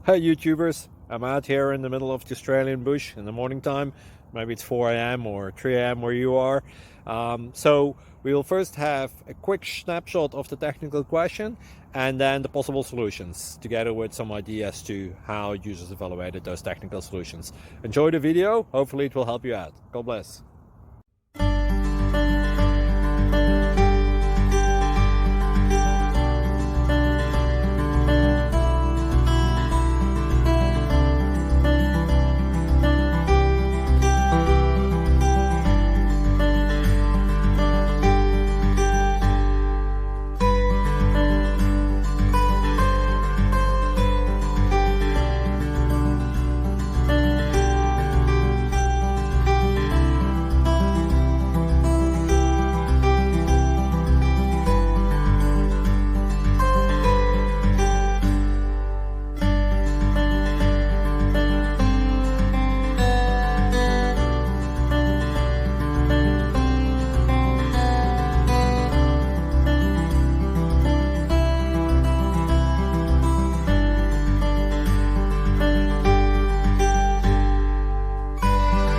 Hey YouTubers, I'm out here in the middle of the Australian bush in the morning time. Maybe it's 4 a.m. or 3 a.m. where you are. So we will first have a quick snapshot of the technical question and then the possible solutions, together with some ideas to how users evaluated those technical solutions. Enjoy the video, hopefully it will help you out. God bless.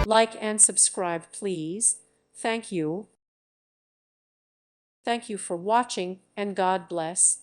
Like and subscribe, please. Thank you. Thank you for watching, and God bless.